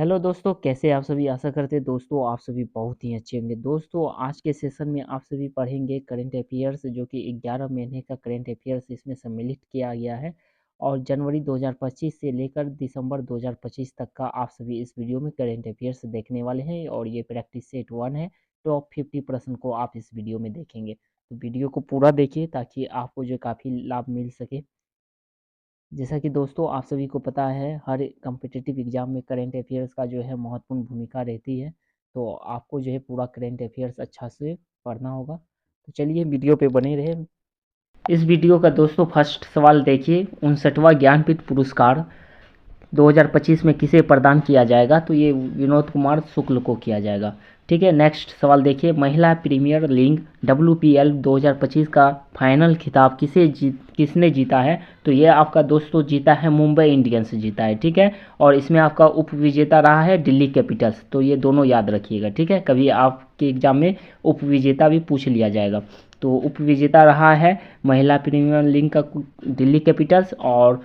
Hello दोस्तों, कैसे आप सभी। आशा करते हैं दोस्तों आप सभी बहुत ही अच्छे होंगे। दोस्तों आज के सेशन में आप सभी पढ़ेंगे करंट अफेयर्स, जो कि 11 महीने का करंट अफेयर्स इसमें सम्मिलित किया गया है। और जनवरी 2025 से लेकर दिसंबर 2025 तक का आप सभी इस वीडियो में करंट अफेयर्स देखने वाले हैं। और ये प्रैक्टिस सेट 1 है। टॉप 50 प्रश्न को आप इस वीडियो में देखेंगे, तो वीडियो को पूरा देखिए ताकि आपको जो काफ़ी लाभ मिल सके। जैसा कि दोस्तों आप सभी को पता है, हर कम्पिटिटिव एग्जाम में करंट अफेयर्स का जो है महत्वपूर्ण भूमिका रहती है। तो आपको जो है पूरा करंट अफेयर्स अच्छा से पढ़ना होगा। तो चलिए वीडियो पे बने रहे। इस वीडियो का दोस्तों फर्स्ट सवाल देखिए, 59वां ज्ञानपीठ पुरस्कार 2025 में किसे प्रदान किया जाएगा? तो ये विनोद कुमार शुक्ल को किया जाएगा। ठीक है, नेक्स्ट सवाल देखिए, महिला प्रीमियर लीग WPL 2025 का फाइनल खिताब किसने जीता है? तो ये आपका दोस्तों जीता है मुंबई इंडियंस जीता है। ठीक है, और इसमें आपका उप विजेता रहा है दिल्ली कैपिटल्स। तो ये दोनों याद रखिएगा। ठीक है, कभी आपके एग्जाम में उप विजेता भी पूछ लिया जाएगा। तो उप विजेता रहा है महिला प्रीमियर लीग का दिल्ली कैपिटल्स, और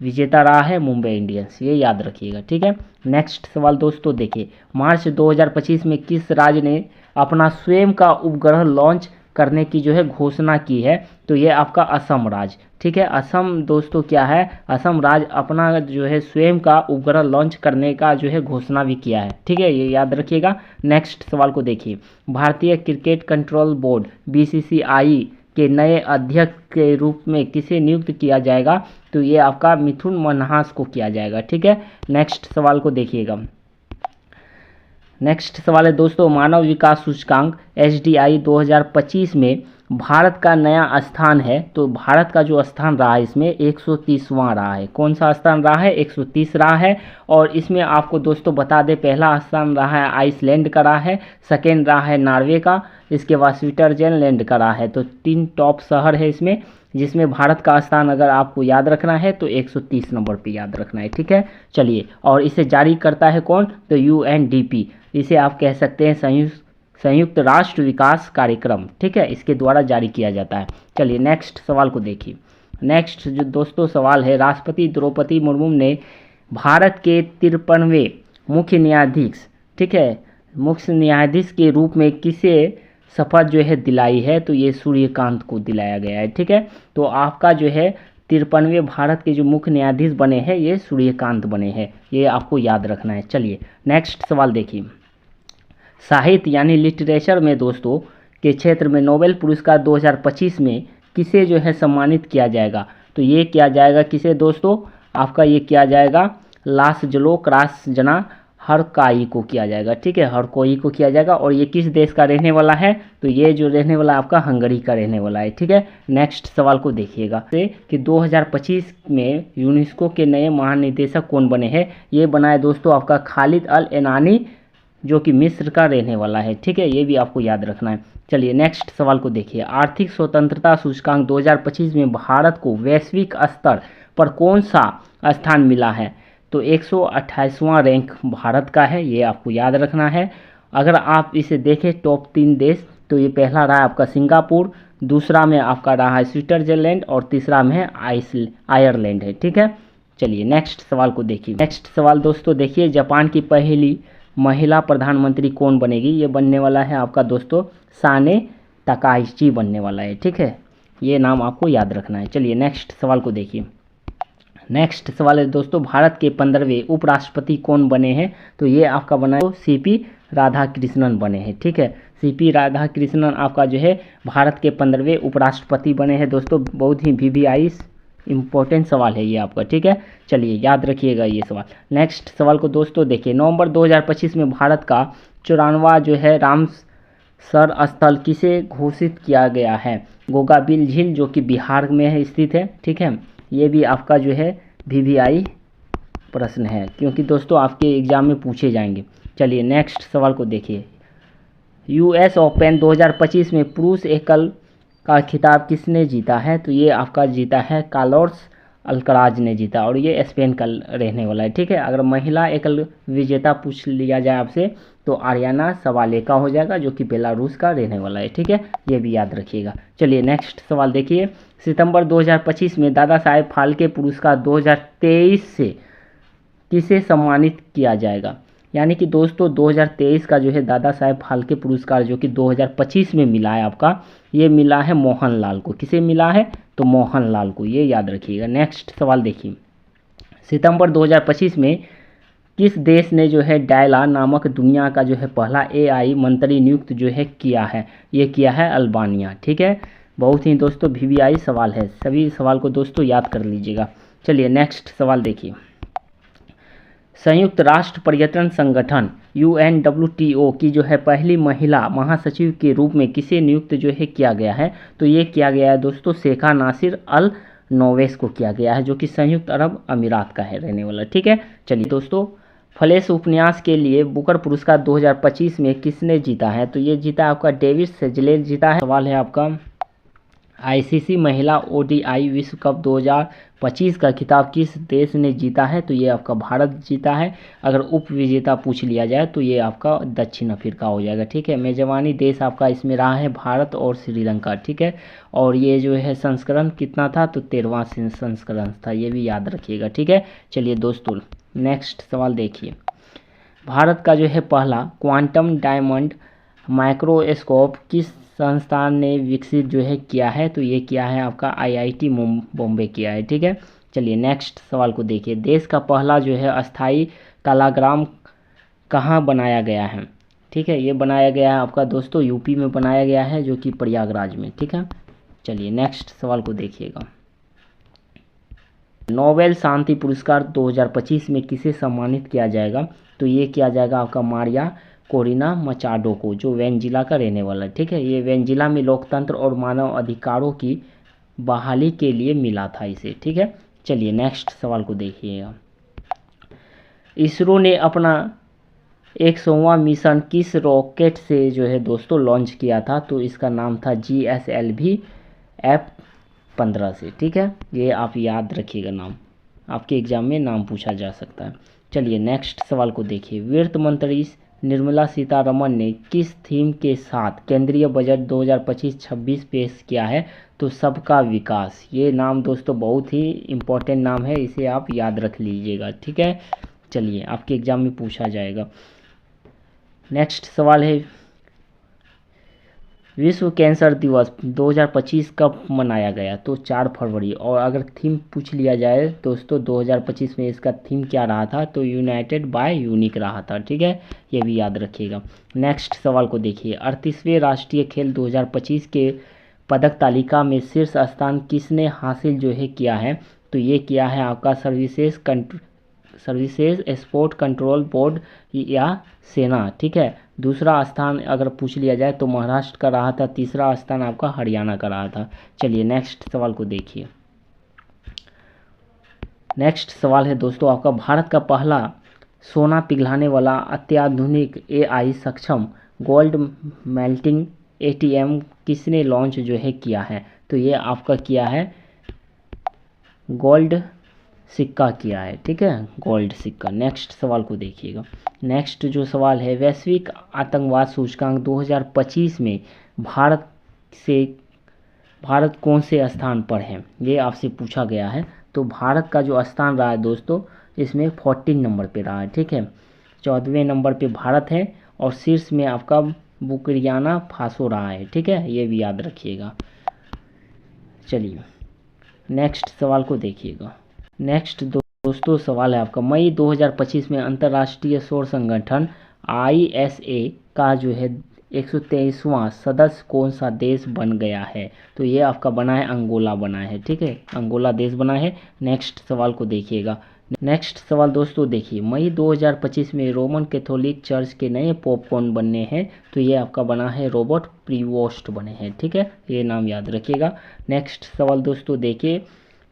विजेता रहा है मुंबई इंडियंस। ये याद रखिएगा। ठीक है, नेक्स्ट सवाल दोस्तों देखिए, मार्च 2025 में किस राज्य ने अपना स्वयं का उपग्रह लॉन्च करने की जो है घोषणा की है? तो ये आपका असम राज्य। ठीक है, असम दोस्तों क्या है, असम राज्य अपना जो है स्वयं का उपग्रह लॉन्च करने का जो है घोषणा भी किया है। ठीक है, ये याद रखिएगा। नेक्स्ट सवाल को देखिए, भारतीय क्रिकेट कंट्रोल बोर्ड BCCI के नए अध्यक्ष के रूप में किसे नियुक्त किया जाएगा? तो ये आपका मिथुन मन्हास को किया जाएगा। ठीक है, नेक्स्ट सवाल को देखिएगा। नेक्स्ट सवाल है दोस्तों, मानव विकास सूचकांक HDI 2025 में भारत का नया स्थान है। तो भारत का जो स्थान रहा है इसमें 130वां रहा है। कौन सा स्थान रहा है? 130 रहा है। और इसमें आपको दोस्तों बता दें, पहला स्थान रहा है आइसलैंड का रहा है, सेकेंड रहा है नॉर्वे का, इसके बाद स्विट्जरलैंड का रहा है। तो 3 टॉप शहर है इसमें, जिसमें भारत का स्थान अगर आपको याद रखना है तो 130 नंबर पे याद रखना है। ठीक है, चलिए, और इसे जारी करता है कौन? तो UNDP, इसे आप कह सकते हैं संयुक्त राष्ट्र विकास कार्यक्रम। ठीक है, इसके द्वारा जारी किया जाता है। चलिए नेक्स्ट सवाल को देखिए। नेक्स्ट जो दोस्तों सवाल है, राष्ट्रपति द्रौपदी मुर्मू ने भारत के 53वें मुख्य न्यायाधीश, ठीक है, मुख्य न्यायाधीश के रूप में किसे शपथ जो है दिलाई है? तो ये सूर्यकांत को दिलाया गया है। ठीक है, तो आपका जो है 53वें भारत के जो मुख्य न्यायाधीश बने हैं ये सूर्यकांत बने हैं। ये आपको याद रखना है। चलिए नेक्स्ट सवाल देखिए, साहित्य यानी लिटरेचर में दोस्तों के क्षेत्र में नोबेल पुरस्कार 2025 में किसे जो है सम्मानित किया जाएगा? तो ये किया जाएगा किसे दोस्तों? आपका ये किया जाएगा लासजलो क्रासजना हरकाई को किया जाएगा। ठीक है, हरकोई को किया जाएगा। और ये किस देश का रहने वाला है? तो ये जो रहने वाला आपका हंगरी का रहने वाला है। ठीक है, नेक्स्ट सवाल को देखिएगा कि 2025 में यूनेस्को के नए महानिदेशक कौन बने हैं? ये बना है दोस्तों आपका खालिद अल एनानी, जो कि मिस्र का रहने वाला है। ठीक है, ये भी आपको याद रखना है। चलिए नेक्स्ट सवाल को देखिए, आर्थिक स्वतंत्रता सूचकांक 2025 में भारत को वैश्विक स्तर पर कौन सा स्थान मिला है? तो 128वां रैंक भारत का है। ये आपको याद रखना है। अगर आप इसे देखें टॉप 3 देश, तो ये पहला रहा है आपका सिंगापुर, दूसरा में आपका रहा है स्विट्जरलैंड, और तीसरा में है आयरलैंड है। ठीक है, चलिए नेक्स्ट सवाल को देखिए। नेक्स्ट सवाल दोस्तों देखिए, जापान की पहली महिला प्रधानमंत्री कौन बनेगी? ये बनने वाला है आपका दोस्तों साने तकाइची बनने वाला है। ठीक है, ये नाम आपको याद रखना है। चलिए नेक्स्ट सवाल को देखिए। नेक्स्ट सवाल है दोस्तों, भारत के 15वें उपराष्ट्रपति कौन बने हैं? तो ये आपका बना है CP राधाकृष्णन बने हैं। ठीक है, CP राधाकृष्णन आपका जो है भारत के 15वें उपराष्ट्रपति बने हैं दोस्तों। बहुत ही VVI इम्पोर्टेंट सवाल है ये आपका। ठीक है, चलिए याद रखिएगा ये सवाल। नेक्स्ट सवाल को दोस्तों देखिए, नवंबर 2025 में भारत का 54वां जो है रामसर स्थल किसे घोषित किया गया है? गोगाबिल झील, जो कि बिहार में है स्थित है। ठीक है, ये भी आपका जो है VVI प्रश्न है, क्योंकि दोस्तों आपके एग्जाम में पूछे जाएंगे। चलिए नेक्स्ट सवाल को देखिए, US ओपन 2025 में पुरुष एकल का खिताब किसने जीता है? तो ये आपका जीता है कार्लोस अल्कराज ने जीता, और ये स्पेन का रहने वाला है। ठीक है, अगर महिला एकल विजेता पूछ लिया जाए आपसे तो आर्याना सवालेका हो जाएगा, जो कि बेलारूस का रहने वाला है। ठीक है, ये भी याद रखिएगा। चलिए नेक्स्ट सवाल देखिए, सितंबर 2025 में दादा साहेब फाल्के पुरस्कार 2023 से किसे सम्मानित किया जाएगा? यानी कि दोस्तों 2023 का जो है दादा साहेब फाल्के पुरस्कार जो कि 2025 में मिला है आपका, ये मिला है मोहनलाल को। किसे मिला है? तो मोहनलाल को, ये याद रखिएगा। नेक्स्ट सवाल देखिए, सितंबर 2025 में किस देश ने जो है डायला नामक दुनिया का जो है पहला एआई मंत्री नियुक्त जो है किया है? ये किया है अल्बानिया। ठीक है, बहुत ही दोस्तों वीवीआई सवाल है, सभी सवाल को दोस्तों याद कर लीजिएगा। चलिए नेक्स्ट सवाल देखिए, संयुक्त राष्ट्र पर्यटन संगठन UNWTO की जो है पहली महिला महासचिव के रूप में किसे नियुक्त जो है किया गया है? तो ये किया गया है दोस्तों शेखा नासिर अल नोवेस को किया गया है, जो कि संयुक्त अरब अमीरात का है रहने वाला। ठीक है, चलिए दोस्तों, फ्लैश उपन्यास के लिए बुकर पुरस्कार 2025 में किसने जीता है? तो ये जीता आपका डेविड सेजलेर जीता है। सवाल है आपका, आईसीसी महिला ODI विश्व कप 2025 का खिताब किस देश ने जीता है? तो ये आपका भारत जीता है। अगर उप विजेता पूछ लिया जाए तो ये आपका दक्षिण अफ्रीका हो जाएगा। ठीक है, मेजबानी देश आपका इसमें रहा है भारत और श्रीलंका। ठीक है, और ये जो है संस्करण कितना था? तो 13वां संस्करण था, ये भी याद रखिएगा। ठीक है, चलिए दोस्तों नेक्स्ट सवाल देखिए, भारत का जो है पहला क्वांटम डायमंड माइक्रोस्कोप किस संस्थान ने विकसित जो है किया है? तो ये किया है आपका IIT बॉम्बे किया है। ठीक है, चलिए नेक्स्ट सवाल को देखिए, देश का पहला जो है अस्थाई कलाग्राम कहाँ बनाया गया है? ठीक है, ये बनाया गया है आपका दोस्तों यूपी में बनाया गया है, जो कि प्रयागराज में। ठीक है, चलिए नेक्स्ट सवाल को देखिएगा, नोबेल शांति पुरस्कार 2025 में किसे सम्मानित किया जाएगा? तो ये किया जाएगा आपका मारिया कोरिना मचाडो को, जो वेनेजुला का रहने वाला है। ठीक है, ये वेनेजुला में लोकतंत्र और मानव अधिकारों की बहाली के लिए मिला था इसे। ठीक है, चलिए नेक्स्ट सवाल को देखिएगा, इसरो ने अपना 100वां मिशन किस रॉकेट से जो है दोस्तों लॉन्च किया था? तो इसका नाम था GSLV F-15 से। ठीक है, ये आप याद रखिएगा, नाम आपके एग्जाम में नाम पूछा जा सकता है। चलिए नेक्स्ट सवाल को देखिए, वित्त मंत्री निर्मला सीतारमण ने किस थीम के साथ केंद्रीय बजट 2025-26 पेश किया है? तो सबका विकास। ये नाम दोस्तों बहुत ही इम्पोर्टेंट नाम है, इसे आप याद रख लीजिएगा। ठीक है, चलिए आपके एग्जाम में पूछा जाएगा। नेक्स्ट सवाल है, विश्व कैंसर दिवस 2025 कब मनाया गया? तो 4 फरवरी। और अगर थीम पूछ लिया जाए दोस्तों 2025 में इसका थीम क्या रहा था? तो यूनाइटेड बाय यूनिक रहा था। ठीक है, ये भी याद रखिएगा। नेक्स्ट सवाल को देखिए, 38वें राष्ट्रीय खेल 2025 के पदक तालिका में शीर्ष स्थान किसने हासिल जो है किया है? तो ये किया है आपका सर्विसेज स्पोर्ट कंट्रोल बोर्ड या सेना। ठीक है, दूसरा स्थान अगर पूछ लिया जाए तो महाराष्ट्र का रहा था, तीसरा स्थान आपका हरियाणा का रहा था। चलिए नेक्स्ट सवाल को देखिए, नेक्स्ट सवाल है दोस्तों आपका, भारत का पहला सोना पिघलाने वाला अत्याधुनिक AI सक्षम गोल्ड मेल्टिंग ATM किसने लॉन्च जो है किया है? तो ये आपका किया है गोल्ड सिक्का किया है। ठीक है, गोल्ड सिक्का। नेक्स्ट सवाल को देखिएगा, नेक्स्ट जो सवाल है, वैश्विक आतंकवाद सूचकांक 2025 में भारत कौन से स्थान पर है? ये आपसे पूछा गया है। तो भारत का जो स्थान रहा है दोस्तों इसमें 14 नंबर पे रहा है। ठीक है, 14वें नंबर पे भारत है और शीर्ष में आपका बुर्किना फासो रहा है। ठीक है, ये भी याद रखिएगा। चलिए नेक्स्ट सवाल को देखिएगा, नेक्स्ट दोस्तों सवाल है आपका, मई 2025 में अंतर्राष्ट्रीय सौर संगठन ISA का जो है 123वां सदस्य कौन सा देश बन गया है? तो ये आपका बना है अंगोला बना है। ठीक है, अंगोला देश बना है। नेक्स्ट सवाल को देखिएगा, नेक्स्ट सवाल दोस्तों देखिए, मई 2025 में रोमन कैथोलिक चर्च के नए पोप कौन बनने हैं? तो ये आपका बना है रॉबर्ट प्रीवोस्ट बने हैं। ठीक है, ये नाम याद रखिएगा। नेक्स्ट सवाल दोस्तों देखिए,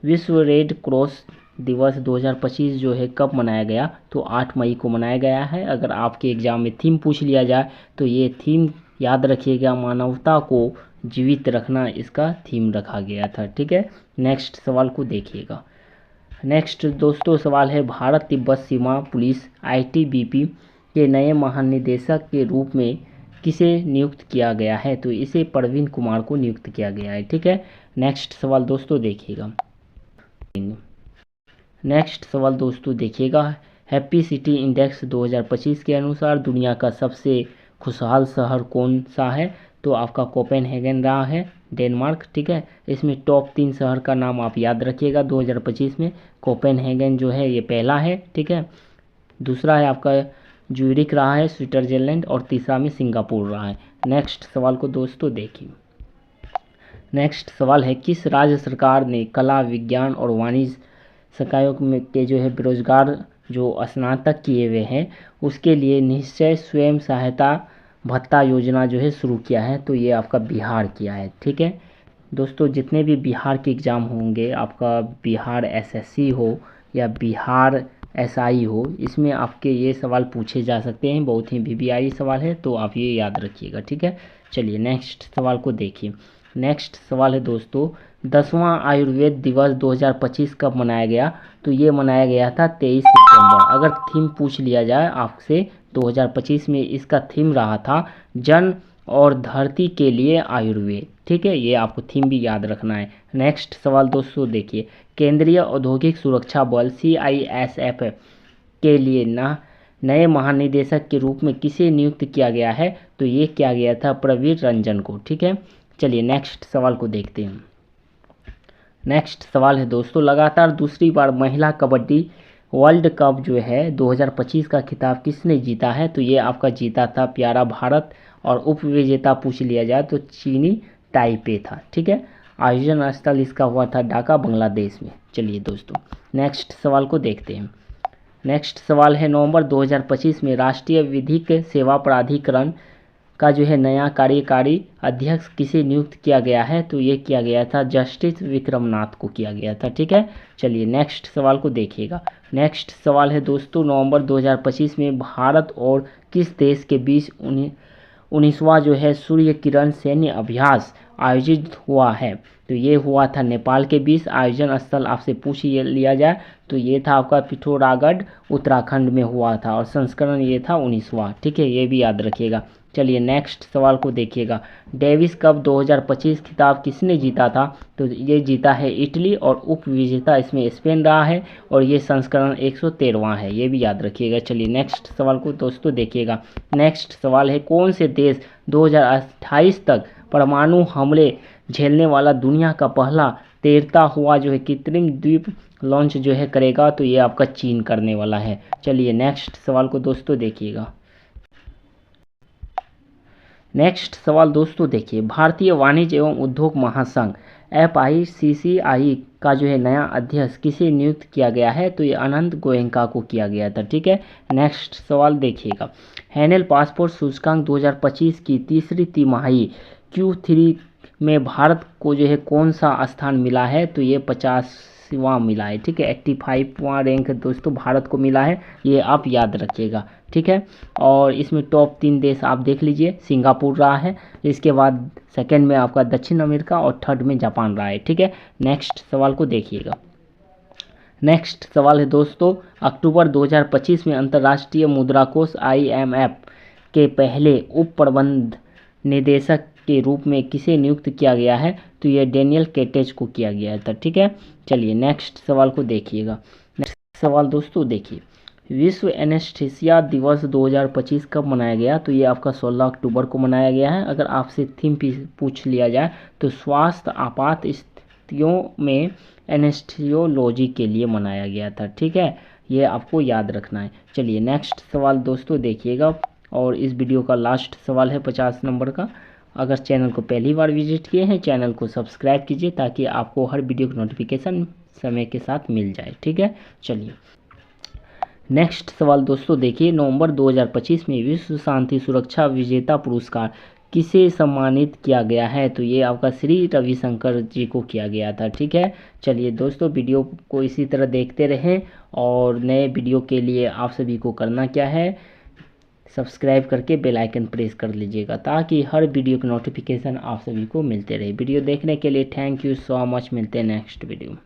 विश्व रेड क्रॉस दिवस 2025 जो है कब मनाया गया? तो 8 मई को मनाया गया है। अगर आपके एग्जाम में थीम पूछ लिया जाए तो ये थीम याद रखिएगा, मानवता को जीवित रखना इसका थीम रखा गया था। ठीक है, नेक्स्ट सवाल को देखिएगा, नेक्स्ट दोस्तों सवाल है, भारत तिब्बत सीमा पुलिस ITBP के नए महानिदेशक के रूप में किसे नियुक्त किया गया है? तो इसे प्रवीण कुमार को नियुक्त किया गया है। ठीक है, नेक्स्ट सवाल दोस्तों देखिएगा, नेक्स्ट सवाल दोस्तों देखिएगा, हैप्पी सिटी इंडेक्स 2025 के अनुसार दुनिया का सबसे खुशहाल शहर कौन सा है, तो आपका कोपेनहेगन रहा है, डेनमार्क। ठीक है, इसमें टॉप 3 शहर का नाम आप याद रखिएगा 2025 में। कोपेनहेगन जो है ये पहला है। ठीक है, दूसरा है आपका ज्यूरिख रहा है स्विट्जरलैंड, और तीसरा में सिंगापुर रहा है। नेक्स्ट सवाल को दोस्तों देखिए। नेक्स्ट सवाल है, किस राज्य सरकार ने कला, विज्ञान और वाणिज्य संकायों में के जो है बेरोजगार जो स्नातक किए हुए हैं उसके लिए निश्चय स्वयं सहायता भत्ता योजना जो है शुरू किया है, तो ये आपका बिहार किया है। ठीक है दोस्तों, जितने भी बिहार के एग्ज़ाम होंगे, आपका बिहार एसएससी हो या बिहार एसआई हो, इसमें आपके ये सवाल पूछे जा सकते हैं। बहुत ही वीवीआई सवाल है, तो आप ये याद रखिएगा। ठीक है, चलिए नेक्स्ट सवाल को देखिए। नेक्स्ट सवाल है दोस्तों, 10वां आयुर्वेद दिवस 2025 कब मनाया गया, तो ये मनाया गया था 23 सितंबर। अगर थीम पूछ लिया जाए आपसे 2025 में, इसका थीम रहा था जन और धरती के लिए आयुर्वेद। ठीक है, ये आपको थीम भी याद रखना है। नेक्स्ट सवाल दोस्तों देखिए, केंद्रीय औद्योगिक सुरक्षा बल CISF के लिए नए महानिदेशक के रूप में किसे नियुक्त किया गया है, तो ये किया गया था प्रवीर रंजन को। ठीक है, चलिए नेक्स्ट सवाल को देखते हैं। नेक्स्ट सवाल है दोस्तों, लगातार दूसरी बार महिला कबड्डी वर्ल्ड कप जो है 2025 का खिताब किसने जीता है, तो ये आपका जीता था प्यारा भारत, और उप विजेता पूछ लिया जाए तो चीनी ताइपे था। ठीक है, आयोजन स्थल इसका हुआ था ढाका, बांग्लादेश में। चलिए दोस्तों नेक्स्ट सवाल को देखते हैं। नेक्स्ट सवाल है, नवंबर 2025 में राष्ट्रीय विधिक सेवा प्राधिकरण का जो है नया कार्यकारी अध्यक्ष किसे नियुक्त किया गया है, तो ये किया गया था जस्टिस विक्रमनाथ को किया गया था। ठीक है, चलिए नेक्स्ट सवाल को देखिएगा। नेक्स्ट सवाल है दोस्तों, नवंबर 2025 में भारत और किस देश के बीच 19वां जो है सूर्य किरण सैन्य अभ्यास आयोजित हुआ है, तो ये हुआ था नेपाल के बीच। आयोजन स्थल आपसे पूछ लिया जाए तो ये था आपका पिथौरागढ़ उत्तराखंड में हुआ था, और संस्करण ये था 19वां। ठीक है, ये भी याद रखिएगा। चलिए नेक्स्ट सवाल को देखिएगा, डेविस कप 2025 खिताब किसने जीता था, तो ये जीता है इटली, और उप विजेता इसमें स्पेन रहा है, और ये संस्करण 113वां है, ये भी याद रखिएगा। चलिए नेक्स्ट सवाल को दोस्तों देखिएगा। नेक्स्ट सवाल है, कौन से देश 2028 तक परमाणु हमले झेलने वाला दुनिया का पहला तैरता हुआ जो है कृत्रिम द्वीप लॉन्च जो है करेगा, तो ये आपका चीन करने वाला है। चलिए नेक्स्ट सवाल को दोस्तों देखिएगा। नेक्स्ट सवाल दोस्तों देखिए, भारतीय वाणिज्य एवं उद्योग महासंघ FICCI का जो है नया अध्यक्ष किसे नियुक्त किया गया है, तो ये अनंत गोयनका को किया गया था। ठीक है, नेक्स्ट सवाल देखिएगा, हैनेल पासपोर्ट सूचकांक 2025 की तीसरी तिमाही Q3 में भारत को जो है कौन सा स्थान मिला है, तो ये 50वां मिला है। ठीक है, 85वां रैंक दोस्तों भारत को मिला है, ये आप याद रखिएगा। ठीक है, और इसमें टॉप 3 देश आप देख लीजिए, सिंगापुर रहा है, इसके बाद सेकंड में आपका दक्षिण अमेरिका, और थर्ड में जापान रहा है। ठीक है, नेक्स्ट सवाल को देखिएगा। नेक्स्ट सवाल है दोस्तों, अक्टूबर 2025 में अंतर्राष्ट्रीय मुद्रा कोष IMF के पहले उप प्रबंध निदेशक के रूप में किसे नियुक्त किया गया है, तो ये डेनियल केटेज को किया गया था। ठीक है, चलिए नेक्स्ट सवाल को देखिएगा। नेक्स्ट सवाल दोस्तों देखिए, विश्व एनेस्थीसिया दिवस 2025 कब मनाया गया, तो ये आपका 16 अक्टूबर को मनाया गया है। अगर आपसे थीम पूछ लिया जाए तो स्वास्थ्य आपात स्थितियों में एनेस्थीसियोलॉजी के लिए मनाया गया था। ठीक है, ये आपको याद रखना है। चलिए नेक्स्ट सवाल दोस्तों देखिएगा, और इस वीडियो का लास्ट सवाल है 50 नंबर का। अगर चैनल को पहली बार विजिट किए हैं, चैनल को सब्सक्राइब कीजिए ताकि आपको हर वीडियो की नोटिफिकेशन समय के साथ मिल जाए। ठीक है, चलिए नेक्स्ट सवाल दोस्तों देखिए, नवंबर 2025 में विश्व शांति सुरक्षा विजेता पुरस्कार किसे सम्मानित किया गया है, तो ये आपका श्री रविशंकर जी को किया गया था। ठीक है, चलिए दोस्तों वीडियो को इसी तरह देखते रहें, और नए वीडियो के लिए आप सभी को करना क्या है, सब्सक्राइब करके बेल आइकन प्रेस कर लीजिएगा ताकि हर वीडियो की नोटिफिकेशन आप सभी को मिलते रहे। वीडियो देखने के लिए थैंक यू सो मच, मिलते हैं नेक्स्ट वीडियो में।